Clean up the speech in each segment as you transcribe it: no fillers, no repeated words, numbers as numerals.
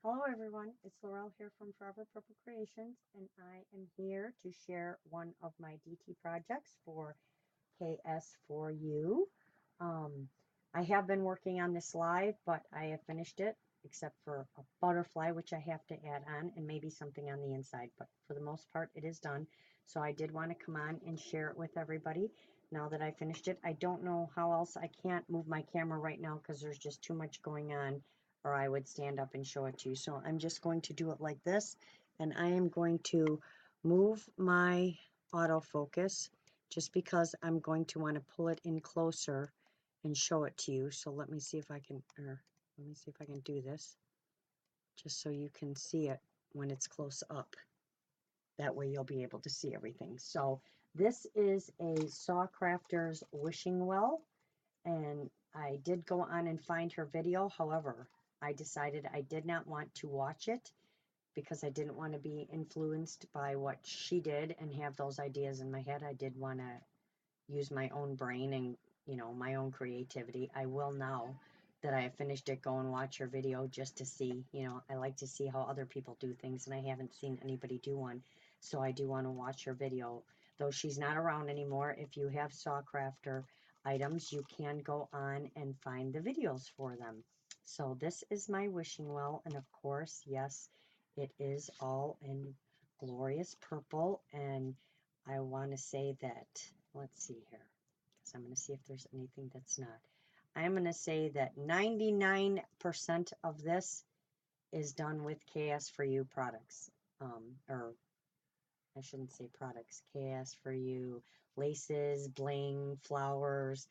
Hello everyone, it's Laurel here from Forever Purple Creations, and I am here to share one of my DT projects for KS4U. Um, I have been working on this live, but I have finished it, except for a butterfly, which I have to add on, and maybe something on the inside, but for the most part, it is done. So I did want to come on and share it with everybody now that I finished it. I don't know how else. I can't move my camera right now because there's just too much going on, or I would stand up and show it to you. So I'm just going to do it like this, and I am going to move my autofocus just because I'm going to want to pull it in closer and show it to you. So let me see if I can, or let me see if I can do this just so you can see it when it's close up. That way you'll be able to see everything. So this is a Saw Crafter's wishing well, and I did go on and find her video. However, I decided I did not want to watch it because I didn't want to be influenced by what she did and have those ideas in my head. I did want to use my own brain and, my own creativity. I will now that I have finished it go and watch her video just to see, I like to see how other people do things, and I haven't seen anybody do one. So I do want to watch her video. Though she's not around anymore, if you have Saw Crafter items, you can go on and find the videos for them. So this is my wishing well, and of course, yes, it is all in glorious purple, and I want to say that, let's see here, because I'm going to see if there's anything that's not. I'm going to say that 99% of this is done with KS4U products, or I shouldn't say products, KS4U, laces, bling, flowers.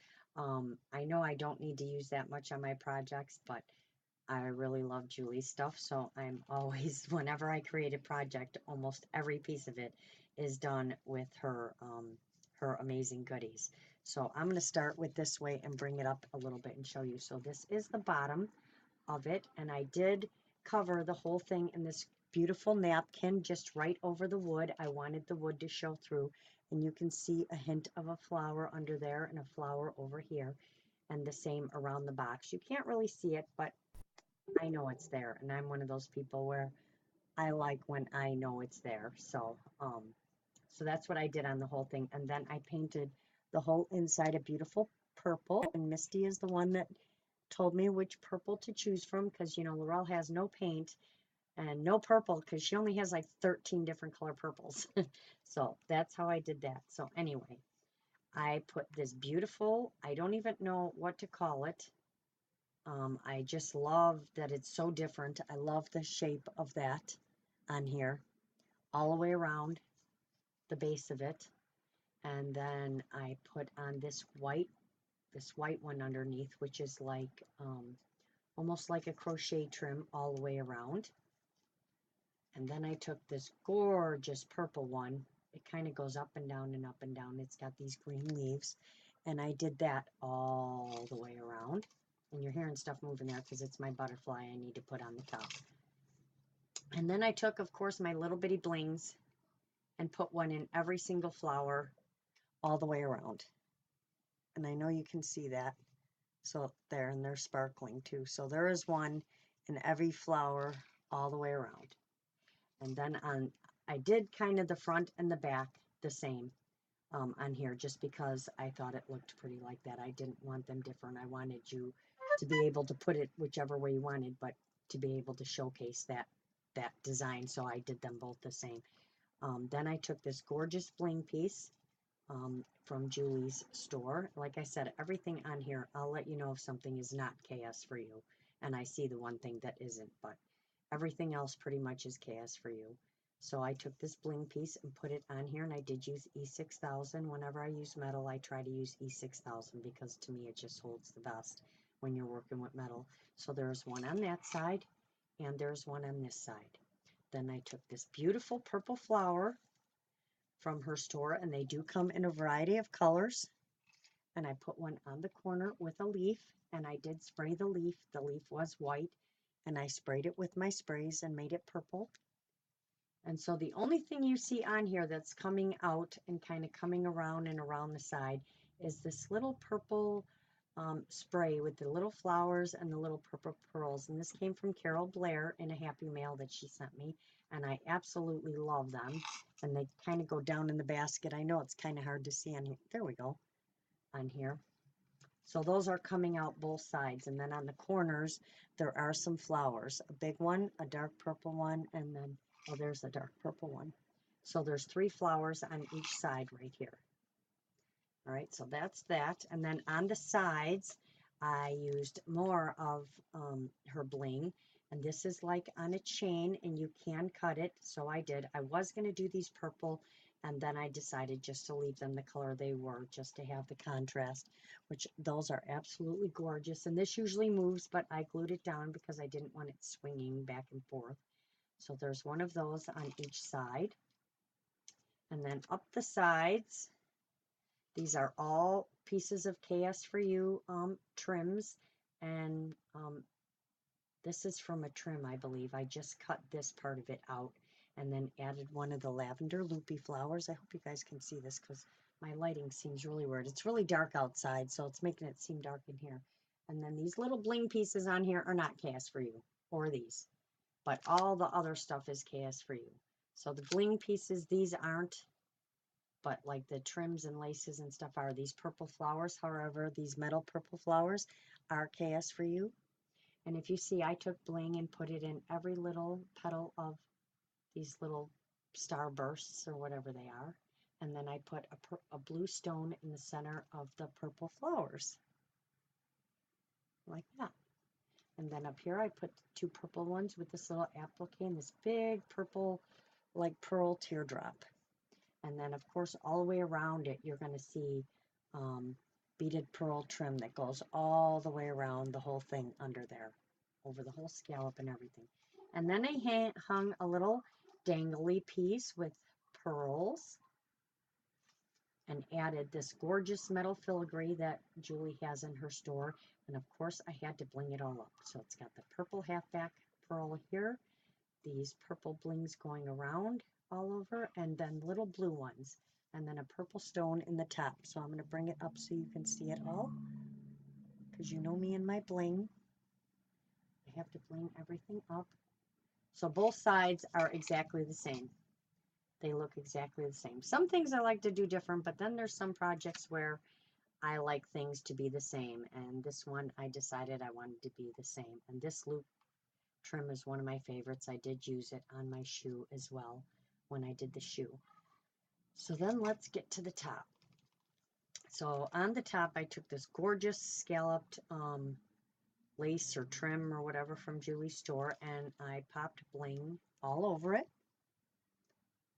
I know I don't need to use that much on my projects, but I really love Julie's stuff, so I'm always, whenever I create a project, almost every piece of it is done with her amazing goodies. So I'm going to start with this way and bring it up a little bit and show you. So this is the bottom of it, and I did cover the whole thing in this beautiful napkin just right over the wood. I wanted the wood to show through, and you can see a hint of a flower under there and a flower over here, and the same around the box. You can't really see it, but I know it's there, and I'm one of those people where I like when I know it's there. So that's what I did on the whole thing, and then I painted the whole inside a beautiful purple, and Misty is the one that told me which purple to choose from, because Laurel has no paint and no purple because she only has like 13 different color purples. So that's how I did that. So anyway, I put this beautiful, I don't even know what to call it. I just love that it's so different. I love the shape of that on here, all the way around the base of it. And then I put on this white one underneath, which is like almost like a crochet trim all the way around. And then I took this gorgeous purple one. It kind of goes up and down and up and down. It's got these green leaves. And I did that all the way around. And you're hearing stuff moving there because it's my butterfly I need to put on the top. And then I took, of course, my little bitty blings and put one in every single flower all the way around. And I know you can see that. So there, and they're sparkling too. So there is one in every flower all the way around. And then I did kind of the front and the back the same on here, just because I thought it looked pretty like that. I didn't want them different. I wanted you to be able to put it whichever way you wanted, but to be able to showcase that design. So I did them both the same. Then I took this gorgeous bling piece from Julie's store. Like I said, everything on here, I'll let you know if something is not KS4U, and I see the one thing that isn't, but everything else pretty much is KS4U. So I took this bling piece and put it on here, and I did use E6000. Whenever I use metal, I try to use E6000 because to me it just holds the best when you're working with metal. So there's one on that side, and there's one on this side. Then I took this beautiful purple flower from her store, and they do come in a variety of colors. And I put one on the corner with a leaf, and I did spray the leaf. The leaf was white, and I sprayed it with my sprays and made it purple. And so the only thing you see on here that's coming out and kind of coming around and around the side is this little purple spray with the little flowers and the little purple pearls. And this came from Carol Blair in a happy mail that she sent me. And I absolutely love them. And they kind of go down in the basket. I know it's kind of hard to see on here. There we go, on here. So those are coming out both sides. And then on the corners, there are some flowers. A big one, a dark purple one, and then, oh, there's a dark purple one. So there's 3 flowers on each side right here. All right, so that's that. And then on the sides, I used more of her bling. And this is like on a chain, and you can cut it. So I did. I was going to do these purple, and then I decided just to leave them the color they were, just to have the contrast, which those are absolutely gorgeous. And this usually moves, but I glued it down because I didn't want it swinging back and forth. So there's one of those on each side. And then up the sides, these are all pieces of KS4U trims, and this is from a trim, I believe. I just cut this part of it out and then added one of the lavender loopy flowers. I hope you guys can see this because my lighting seems really weird. It's really dark outside, so it's making it seem dark in here. And then these little bling pieces on here are not KS4U, or these, but all the other stuff is KS4U. So the bling pieces, these aren't, but like the trims and laces and stuff are these purple flowers. However, these metal purple flowers are KS4U. And if you see, I took bling and put it in every little petal of these little starbursts or whatever they are. And then I put a blue stone in the center of the purple flowers, like that. And then up here, I put 2 purple ones with this little applique and this big purple, like pearl teardrop. And then, of course, all the way around it, you're going to see beaded pearl trim that goes all the way around the whole thing under there, over the whole scallop and everything. And then I hung a little dangly piece with pearls and added this gorgeous metal filigree that Julie has in her store. And, of course, I had to bling it all up. So it's got the purple halfback pearl here, these purple blings going around all over, and then little blue ones, and then a purple stone in the top. So I'm going to bring it up so you can see it all, because you know me and my bling. I have to bling everything up. So both sides are exactly the same. They look exactly the same. Some things I like to do different, but then there's some projects where I like things to be the same, and this one I decided I wanted to be the same. And this loop trim is one of my favorites. I did use it on my shoe as well when I did the shoe. So then let's get to the top. So on the top, I took this gorgeous scalloped lace or trim or whatever from Julie's store, and I popped bling all over it.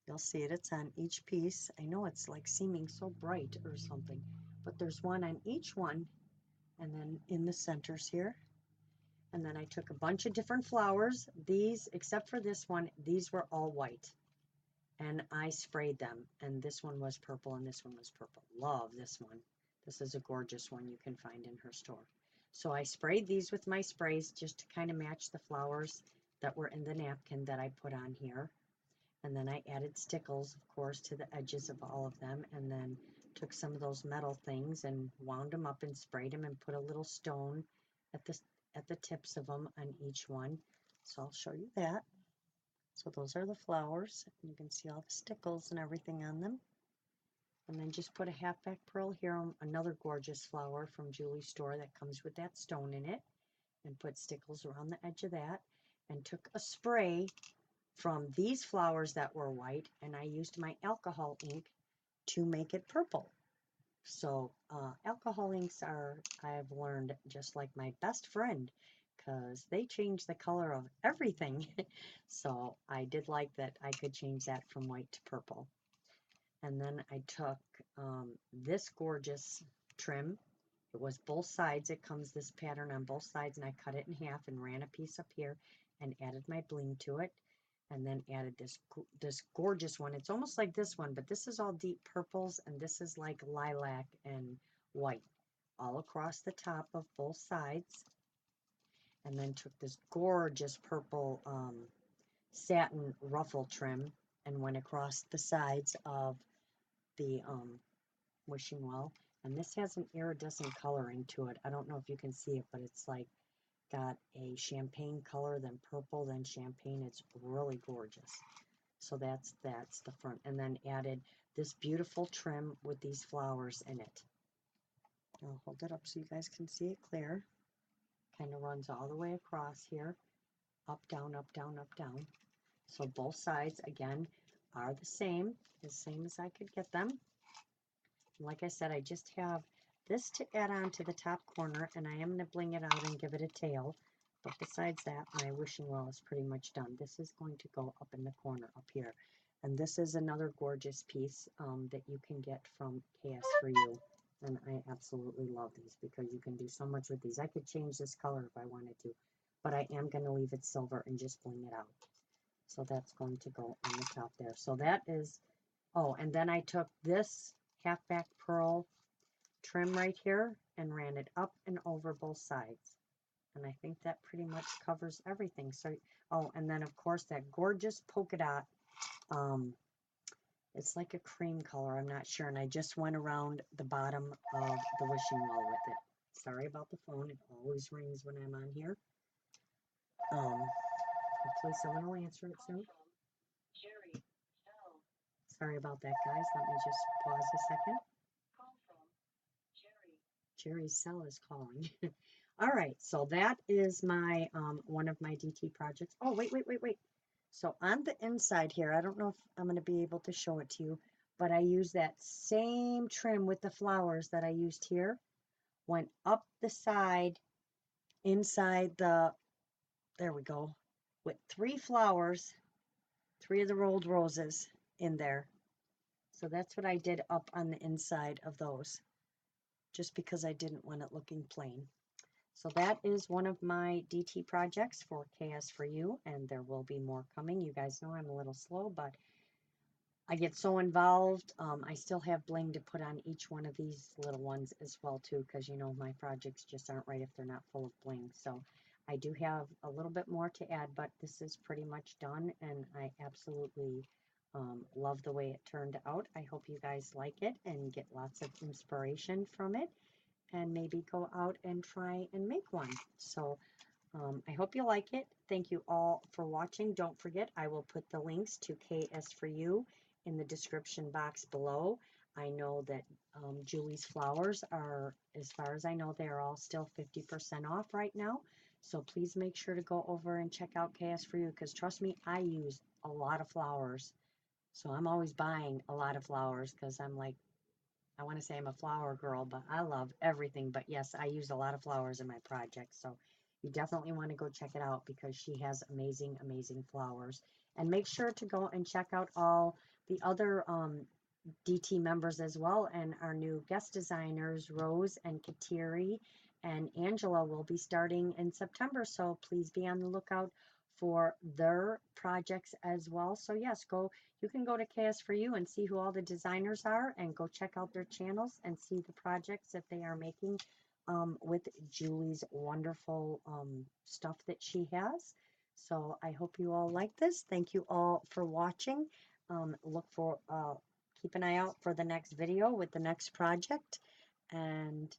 You'll see it, it's on each piece. I know it's like seeming so bright or something, but there's one on each one, and then in the centers here. And then I took a bunch of different flowers. These, except for this one, these were all white. And I sprayed them. And this one was purple and this one was purple. Love this one. This is a gorgeous one you can find in her store. So I sprayed these with my sprays just to kind of match the flowers that were in the napkin that I put on here. And then I added stickles, of course, to the edges of all of them. And then took some of those metal things and wound them up and sprayed them and put a little stone at the tips of them on each one. So I'll show you that. So those are the flowers. You can see all the stickles and everything on them. And then just put a halfback pearl here, another gorgeous flower from Julie's store that comes with that stone in it, and put stickles around the edge of that, and took a spray from these flowers that were white, and I used my alcohol ink to make it purple. So alcohol inks are, I've learned, just like my best friend, because they change the color of everything. So I did like that I could change that from white to purple. And then I took this gorgeous trim. It was both sides. It comes this pattern on both sides, and I cut it in half and ran a piece up here and added my bling to it. And then added this gorgeous one. It's almost like this one, but this is all deep purples, and this is like lilac and white all across the top of both sides. And then took this gorgeous purple satin ruffle trim and went across the sides of the wishing well. And this has an iridescent coloring to it. I don't know if you can see it, but it's like got a champagne color, then purple, then champagne. It's really gorgeous. So that's the front. And then added this beautiful trim with these flowers in it. I'll hold it up so you guys can see it clear. Kind of runs all the way across here. Up, down, up, down, up, down. So both sides, again, are the same as I could get them. Like I said, I just have this to add on to the top corner, and I am going to bling it out and give it a tail. But besides that, my wishing well is pretty much done. This is going to go up in the corner up here. And this is another gorgeous piece that you can get from KS4U. And I absolutely love these because you can do so much with these. I could change this color if I wanted to, but I am going to leave it silver and just bling it out. So that's going to go on the top there. So that is, oh, and then I took this halfback pearl trim right here and ran it up and over both sides. And I think that pretty much covers everything. So, oh, and then of course that gorgeous polka dot, it's like a cream color, I'm not sure. And I just went around the bottom of the wishing well with it. Sorry about the phone, it always rings when I'm on here. Hopefully someone will answer it soon. Sorry about that, guys. Let me just pause a second. Jerry's cell is calling. All right, so that is my one of my DT projects. Oh, wait. So on the inside here, I don't know if I'm going to be able to show it to you, but I use that same trim with the flowers that I used here. Went up the side, inside the, there we go, with 3 flowers, 3 of the rolled roses in there. So that's what I did up on the inside of those, just because I didn't want it looking plain. So that is one of my DT projects for KS4U, and there will be more coming. You guys know I'm a little slow, but I get so involved. I still have bling to put on each one of these little ones as well too, because you know my projects just aren't right if they're not full of bling. So I do have a little bit more to add, but this is pretty much done, and I absolutely love the way it turned out. I hope you guys like it and get lots of inspiration from it, and maybe go out and try and make one. So I hope you like it. Thank you all for watching. Don't forget, I will put the links to KS4U in the description box below. I know that Julie's flowers are, as far as I know, they are all still 50% off right now. So please make sure to go over and check out KS4U, because trust me, I use a lot of flowers. So I'm always buying a lot of flowers because I'm like, I want to say I'm a flower girl, but I love everything. But yes, I use a lot of flowers in my project. So you definitely want to go check it out because she has amazing, amazing flowers. And make sure to go and check out all the other DT members as well. And our new guest designers, Rose and Kateri and Angela, will be starting in September. So please be on the lookout for their projects as well. So yes, you can go to KS4U and see who all the designers are, and go check out their channels and see the projects that they are making with Julie's wonderful stuff that she has. So I hope you all like this. Thank you all for watching. Keep an eye out for the next video with the next project, and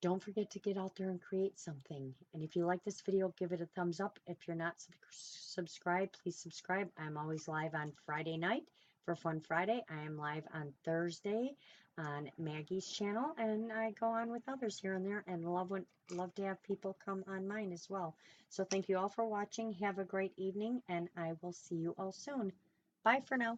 don't forget to get out there and create something. And if you like this video, give it a thumbs up. If you're not subscribed, please subscribe. I'm always live on Friday night for Fun Friday. I am live on Thursday on Maggie's channel, and I go on with others here and there, and love to have people come on mine as well. So thank you all for watching. Have a great evening, and I will see you all soon. Bye for now.